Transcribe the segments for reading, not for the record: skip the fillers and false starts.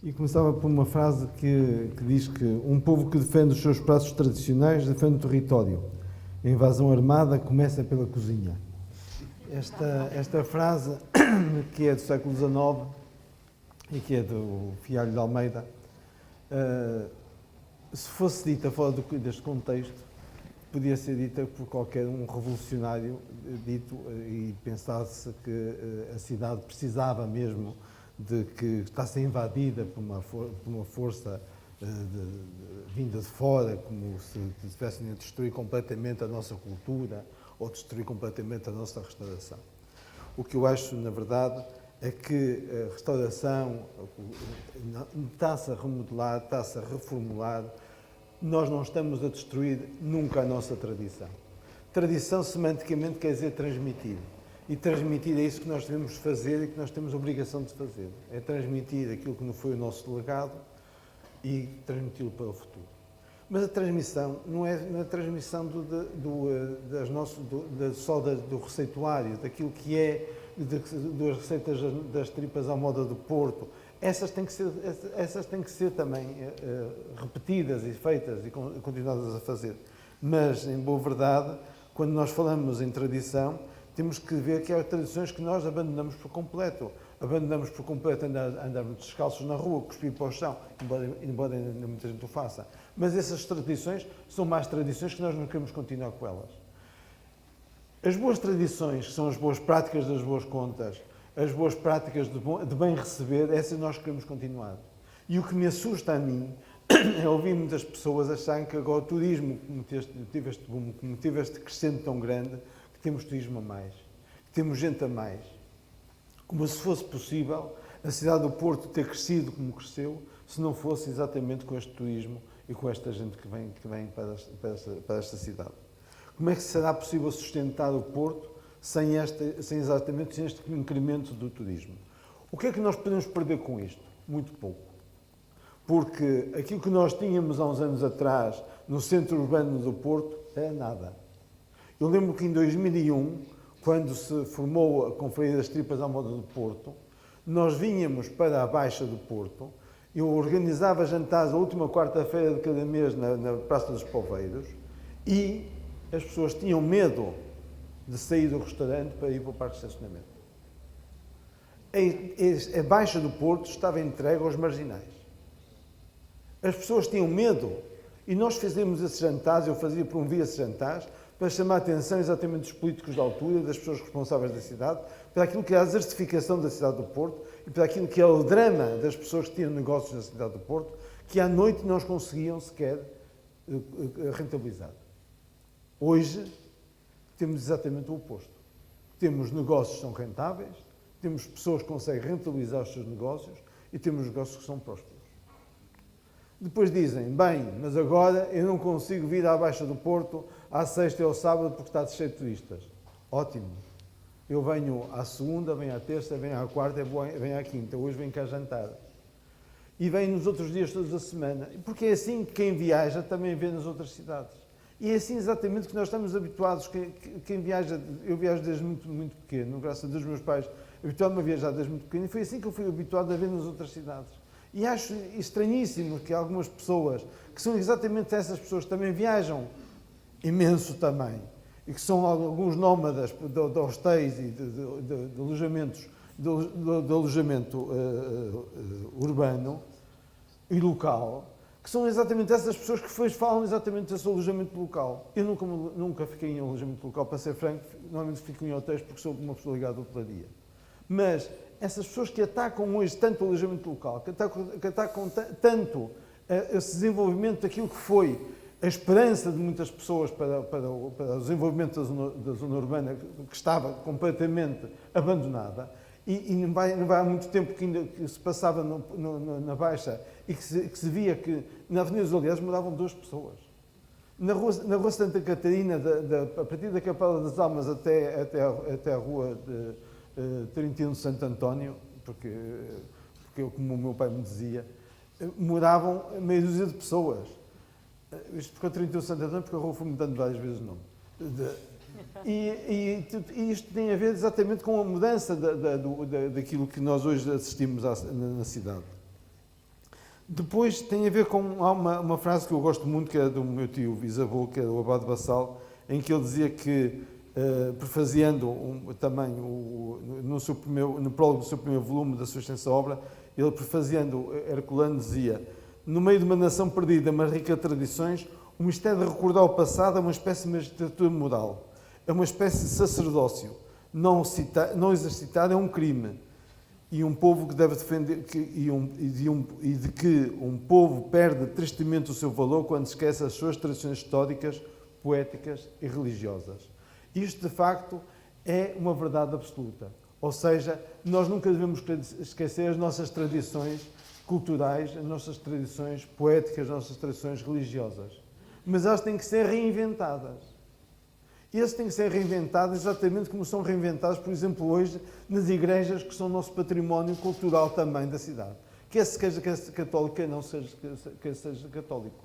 E começava por uma frase que diz que um povo que defende os seus pratos tradicionais defende o território. A invasão armada começa pela cozinha. Esta frase, que é do século XIX e que é do Fialho de Almeida, se fosse dita fora deste contexto, podia ser dita por qualquer um revolucionário dito e pensasse que a cidade precisava mesmo de que está-se invadida por uma força vinda de fora, como se estivessem a destruir completamente a nossa cultura ou destruir completamente a nossa restauração. O que eu acho, na verdade, é que a restauração está-se a remodelar, está-se a reformular. Nós não estamos a destruir nunca a nossa tradição. Tradição, semanticamente, quer dizer transmitir. E transmitir é isso que nós devemos fazer e que nós temos a obrigação de fazer. É transmitir aquilo que não foi o nosso legado e transmiti-lo para o futuro. Mas a transmissão não é na transmissão só do receituário, daquilo que é das receitas das tripas à moda do Porto. Essas têm que ser também repetidas e feitas e continuadas a fazer. Mas, em boa verdade, quando nós falamos em tradição, temos que ver que há tradições que nós abandonamos por completo. Abandonamos por completo andarmos descalços na rua, cuspir para o chão, embora ainda muita gente o faça. Mas essas tradições são más tradições que nós não queremos continuar com elas. As boas tradições, que são as boas práticas das boas contas, as boas práticas de bem receber, essas nós queremos continuar. E o que me assusta a mim é ouvir muitas pessoas acharem que agora o turismo, como teve este boom, como teve este crescente tão grande, que temos turismo a mais, que temos gente a mais. Como se fosse possível a cidade do Porto ter crescido como cresceu, se não fosse exatamente com este turismo e com esta gente que vem para esta cidade. Como é que será possível sustentar o Porto sem este incremento do turismo? O que é que nós podemos perder com isto? Muito pouco. Porque aquilo que nós tínhamos há uns anos atrás no centro urbano do Porto era nada. Eu lembro que em 2001, quando se formou a Conferência das Tripas à Moda do Porto, nós vínhamos para a Baixa do Porto, eu organizava jantares a última quarta-feira de cada mês na Praça dos Poveiros e as pessoas tinham medo de sair do restaurante para ir para o parque de estacionamento. A Baixa do Porto estava entregue aos marginais. As pessoas tinham medo e nós fizemos esses jantares, promovia esses jantares, para chamar a atenção exatamente dos políticos da altura, das pessoas responsáveis da cidade, para aquilo que é a desertificação da cidade do Porto e para aquilo que é o drama das pessoas que tinham negócios na cidade do Porto, que à noite não os conseguiam sequer rentabilizar. Hoje, temos exatamente o oposto. Temos negócios que são rentáveis, temos pessoas que conseguem rentabilizar os seus negócios e temos negócios que são prósperos. Depois dizem, bem, mas agora eu não consigo vir à Baixa do Porto à sexta e ao sábado porque está cheio de turistas. Ótimo. Eu venho à segunda, venho à terça, venho à quarta, venho à quinta. Hoje venho cá jantar. E venho nos outros dias todos da semana. Porque é assim que quem viaja também vê nas outras cidades. E é assim exatamente que nós estamos habituados. Quem viaja, eu viajo desde muito, muito pequeno, graças a Deus, meus pais habituaram-me a viajar desde muito pequeno, e foi assim que eu fui habituado a ver nas outras cidades. E acho estranhíssimo que algumas pessoas, que são exatamente essas pessoas que também viajam imenso também, e que são alguns nómadas de hostéis e de alojamentos, de alojamento urbano e local, que são exatamente essas pessoas que depois falam exatamente desse alojamento local. Eu nunca fiquei em alojamento local, para ser franco, normalmente fico em hotéis porque sou uma pessoa ligada à hotelaria. Mas essas pessoas que atacam hoje tanto o alojamento local, que atacam tanto esse desenvolvimento daquilo que foi a esperança de muitas pessoas para o desenvolvimento da zona urbana, que estava completamente abandonada, e não vai há muito tempo que se passava na Baixa e que se via que na Avenida dos Aliados moravam 2 pessoas. Na rua Santa Catarina, a partir da Capela das Almas até a rua de 31 de Santo António, porque eu, como o meu pai me dizia, moravam meia dúzia de pessoas. Isto ficou 31 de Santo António porque a rua foi mudando várias vezes o nome. E isto tem a ver exatamente com a mudança daquilo que nós hoje assistimos na cidade. Depois tem a ver com. Há uma frase que eu gosto muito, que é do meu tio bisavô, que é do Abade Bassal, em que ele dizia que, prefaziando também no prólogo do seu primeiro volume da sua extensa obra, ele prefaziando Herculano dizia: no meio de uma nação perdida, mas rica de tradições, o mistério de recordar o passado é uma espécie de magistratura moral, é uma espécie de sacerdócio. Não exercitar é um crime. E um povo que deve defender de que um povo perde tristemente o seu valor quando esquece as suas tradições históricas, poéticas e religiosas. Isto, de facto, é uma verdade absoluta. Ou seja, nós nunca devemos esquecer as nossas tradições culturais, as nossas tradições poéticas, as nossas tradições religiosas. Mas elas têm que ser reinventadas. E eles têm que ser reinventados exatamente como são reinventados, por exemplo, hoje, nas igrejas que são o nosso património cultural também da cidade. Quer seja católico, quer não seja católico.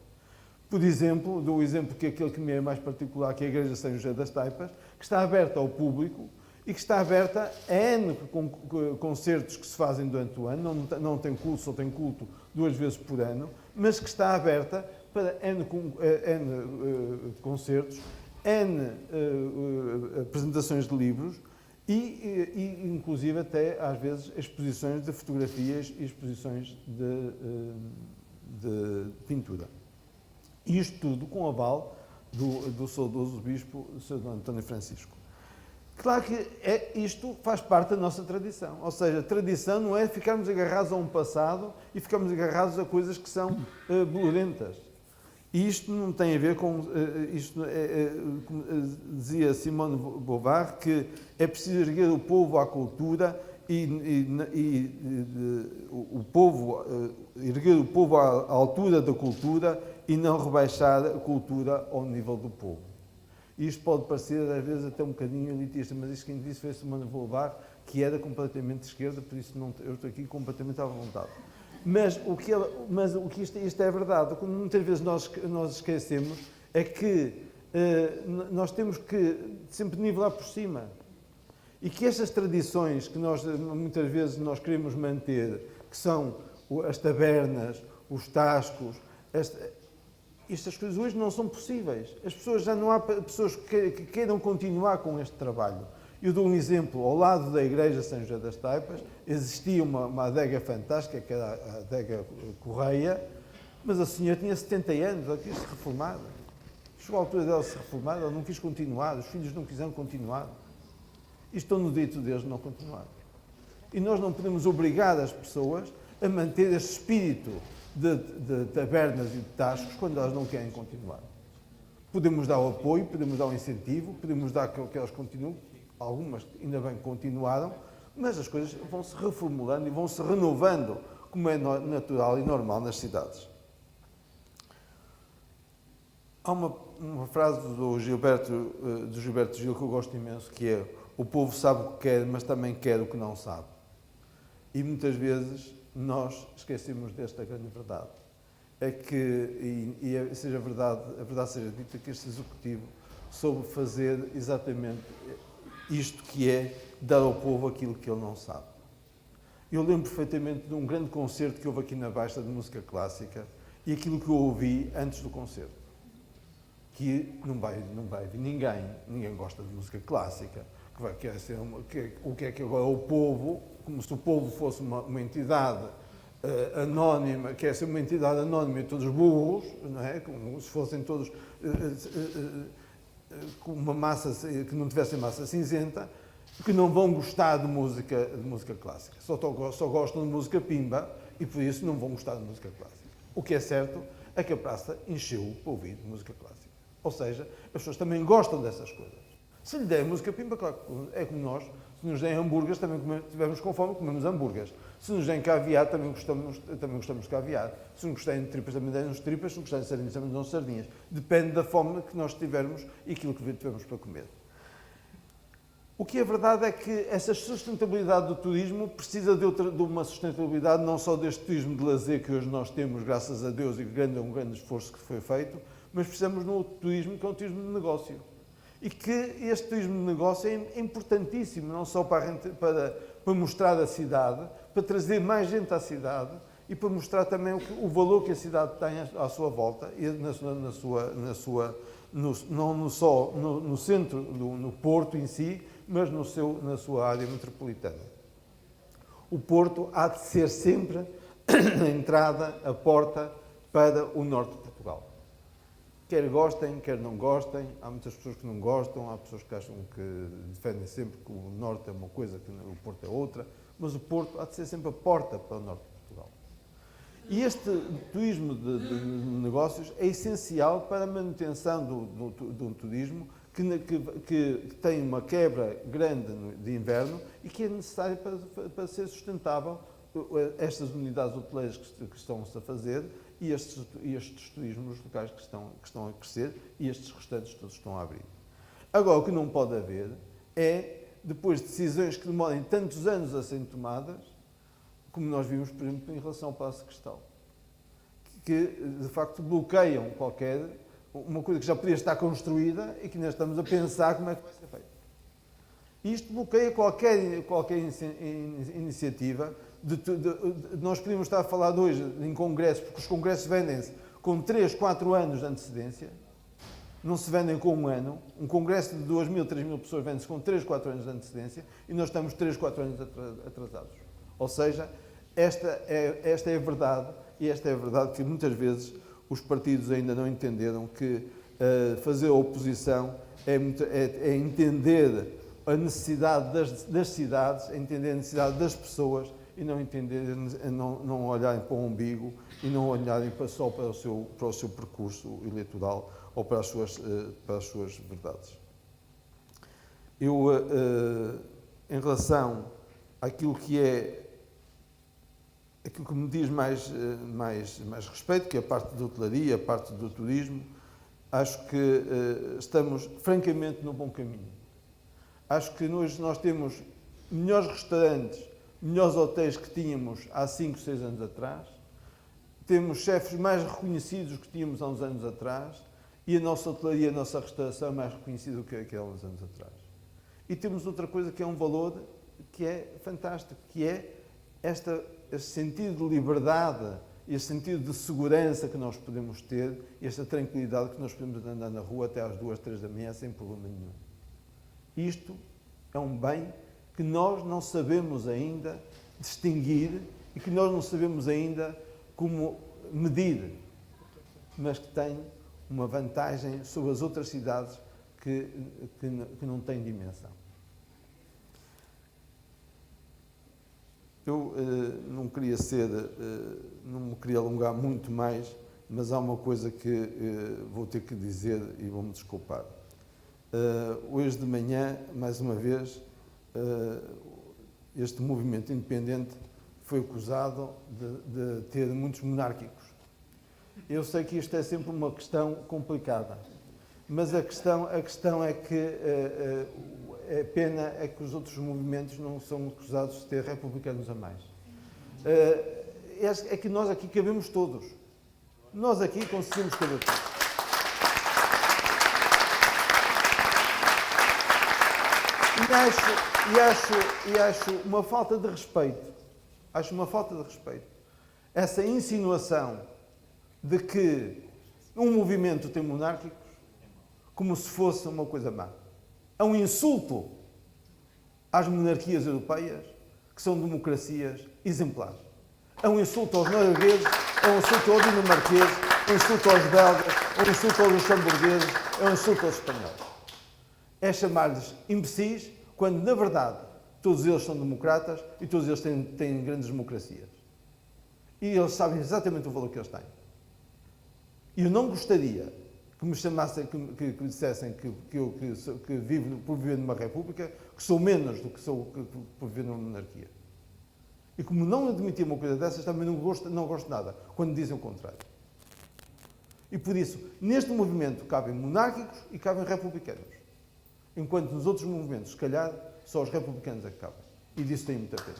Por exemplo, dou o exemplo que é aquele que me é mais particular, que é a Igreja São José das Taipas, que está aberta ao público e que está aberta a N concertos que se fazem durante o ano, não tem culto, só tem culto 2 vezes por ano, mas que está aberta para N concertos, N apresentações de livros e inclusive até, às vezes, exposições de fotografias e exposições de pintura. E isto tudo com o aval do saudoso bispo Sr. António Francisco. Claro que isto faz parte da nossa tradição. Ou seja, tradição não é ficarmos agarrados a um passado e ficarmos agarrados a coisas que são bolorentas. E isto não tem a ver com, como dizia Simone de Beauvoir, que é preciso erguer o povo à cultura erguer o povo à altura da cultura e não rebaixar a cultura ao nível do povo. Isto pode parecer, às vezes, até um bocadinho elitista, mas isto quem disse foi Simone de Beauvoir, que era completamente de esquerda, por isso eu estou aqui completamente à vontade. Mas isto é verdade. Muitas vezes nós esquecemos é que nós temos que sempre nivelar por cima. E que estas tradições que muitas vezes nós queremos manter, que são as tabernas, os tascos, estas coisas hoje não são possíveis. As pessoas, já não há pessoas que queiram continuar com este trabalho. Eu dou um exemplo. Ao lado da Igreja São José das Taipas existia uma adega fantástica, que era a adega Correia, mas a senhora tinha 70 anos, ela quis se reformar. Chegou a altura dela se reformar, ela não quis continuar, os filhos não quiseram continuar. E estão no direito deles de não continuar. E nós não podemos obrigar as pessoas a manter este espírito de tabernas e de tascos quando elas não querem continuar. Podemos dar o apoio, podemos dar o incentivo, podemos dar que elas continuem. Algumas ainda bem continuaram, mas as coisas vão-se reformulando e vão-se renovando, como é natural e normal nas cidades. Há uma frase do Gilberto Gil que eu gosto imenso, que é: o povo sabe o que quer, mas também quer o que não sabe. E muitas vezes nós esquecemos desta grande verdade. É que, seja a verdade seja dita, que este Executivo soube fazer exatamente isto, que é dar ao povo aquilo que ele não sabe. Eu lembro perfeitamente de um grande concerto que houve aqui na Baixa de música clássica e aquilo que eu ouvi antes do concerto. Que não vai vir ninguém gosta de música clássica, o que é que agora o povo, como se o povo fosse uma entidade anónima, quer ser uma entidade anónima e todos burros, não é? Como se fossem todos com uma massa, que não tivessem massa cinzenta, que não vão gostar de música clássica. Só gostam de música pimba e por isso não vão gostar de música clássica. O que é certo é que a praça encheu para ouvir música clássica. Ou seja, as pessoas também gostam dessas coisas. Se lhe der música pimba, claro, é como nós, se nos deem hambúrgueres, também tivemos com fome, comemos hambúrgueres. Se nos deem caviar, também gostamos de caviar. Se nos gostarem de tripas, também dão-nos tripas. Se nos gostarem de sardinhas, também dão sardinhas. Depende da fome que nós tivermos e aquilo que tivermos para comer. O que é verdade é que essa sustentabilidade do turismo precisa de uma sustentabilidade não só deste turismo de lazer que hoje nós temos, graças a Deus, e um grande esforço que foi feito, mas precisamos de um outro turismo, que é um turismo de negócio. E que este turismo de negócio é importantíssimo, não só para mostrar a cidade, para trazer mais gente à cidade e para mostrar também o valor que a cidade tem à sua volta, e não só no centro, no Porto em si, mas na sua área metropolitana. O Porto há de ser sempre a entrada, a porta para o norte de Portugal. Quer gostem, quer não gostem, há muitas pessoas que não gostam, há pessoas que acham que defendem sempre que o norte é uma coisa, que o Porto é outra, mas o Porto há de ser sempre a porta para o norte de Portugal. E este turismo de negócios é essencial para a manutenção de um turismo que tem uma quebra grande de inverno e que é necessário para ser sustentável estas unidades hoteleiras que estão-se a fazer e estes turismos locais que estão a crescer e estes restaurantes todos estão a abrir. Agora, o que não pode haver é, depois de decisões que demorem tantos anos a serem tomadas, como nós vimos, por exemplo, em relação ao Paço de Cristal, que de facto bloqueiam uma coisa que já podia estar construída e que ainda estamos a pensar como é que vai ser feito. Isto bloqueia qualquer iniciativa. Nós podíamos estar a falar hoje em congressos, porque os congressos vendem-se com 3, 4 anos de antecedência, não se vendem com um ano. Um congresso de 2.000, 3.000 pessoas vende-se com 3, 4 anos de antecedência e nós estamos 3, 4 anos atrasados. Ou seja, esta é a verdade, e esta é a verdade que muitas vezes os partidos ainda não entenderam, que fazer a oposição é entender a necessidade das cidades, é entender a necessidade das pessoas e não olharem para o umbigo e não olharem só para o seu percurso eleitoral ou para as suas verdades. Eu, em relação àquilo que me diz mais respeito, que é a parte da hotelaria, a parte do turismo, acho que estamos francamente no bom caminho. Acho que hoje nós temos melhores restaurantes, melhores hotéis que tínhamos há 5, 6 anos atrás, temos chefes mais reconhecidos que tínhamos há uns anos atrás e a nossa hotelaria, a nossa restauração é mais reconhecida do que há uns anos atrás. E temos outra coisa que é um valor que é fantástico, que é este sentido de liberdade, este sentido de segurança que nós podemos ter, esta tranquilidade que nós podemos andar na rua até às 2, 3 da manhã sem problema nenhum. Isto é um bem que nós não sabemos ainda distinguir e que nós não sabemos ainda como medir, mas que tem uma vantagem sobre as outras cidades que não têm dimensão. Eu não me queria alongar muito mais, mas há uma coisa que vou ter que dizer e vou-me desculpar. Hoje de manhã, mais uma vez, este movimento independente foi acusado de ter muitos monárquicos. Eu sei que isto é sempre uma questão complicada, mas a questão é que a pena é que os outros movimentos não são acusados de ter republicanos a mais. É que nós aqui cabemos todos. Nós aqui conseguimos caber todos. E acho uma falta de respeito. Acho uma falta de respeito. Essa insinuação de que um movimento tem monárquicos como se fosse uma coisa má. É um insulto às monarquias europeias, que são democracias exemplares. É um insulto aos noruegueses, é um insulto aos dinamarqueses, é um insulto aos belgas, é um insulto aos luxemburgueses, é um insulto aos espanhóis. É chamar-lhes imbecis, quando, na verdade, todos eles são democratas e todos eles têm grandes democracias. E eles sabem exatamente o valor que eles têm. E eu não gostaria que me chamassem, que dissessem que vivo por viver numa república, que sou menos do que sou por viver numa monarquia. E como não admitir uma coisa dessas, também não gosto nada, quando dizem o contrário. E por isso, neste movimento cabem monárquicos e cabem republicanos. Enquanto nos outros movimentos, se calhar, só os republicanos é que cabem. E disso tenho muita pena.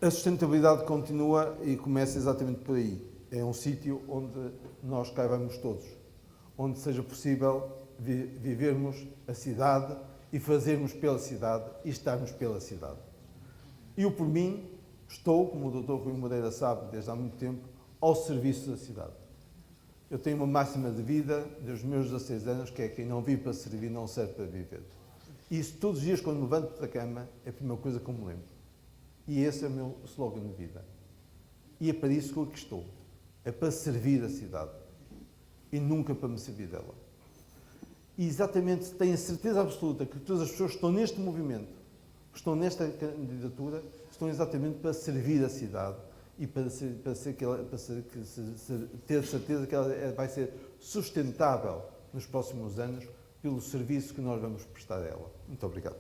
A sustentabilidade continua e começa exatamente por aí. É um sítio onde nós caibamos todos. Onde seja possível vivermos a cidade e fazermos pela cidade e estarmos pela cidade. Eu, por mim, estou, como o Dr. Rui Moreira sabe desde há muito tempo, ao serviço da cidade. Eu tenho uma máxima de vida dos meus 16 anos, que é quem não vive para servir não serve para viver. E isso todos os dias, quando me levanto da cama, é a primeira coisa que eu me lembro. E esse é o meu slogan de vida. E é para isso que eu aqui estou. É para servir a cidade. E nunca para me servir dela. E exatamente tenho a certeza absoluta que todas as pessoas que estão neste movimento, que estão nesta candidatura, estão exatamente para servir a cidade e para ter certeza que ela vai ser sustentável nos próximos anos pelo serviço que nós vamos prestar a ela. Muito obrigado.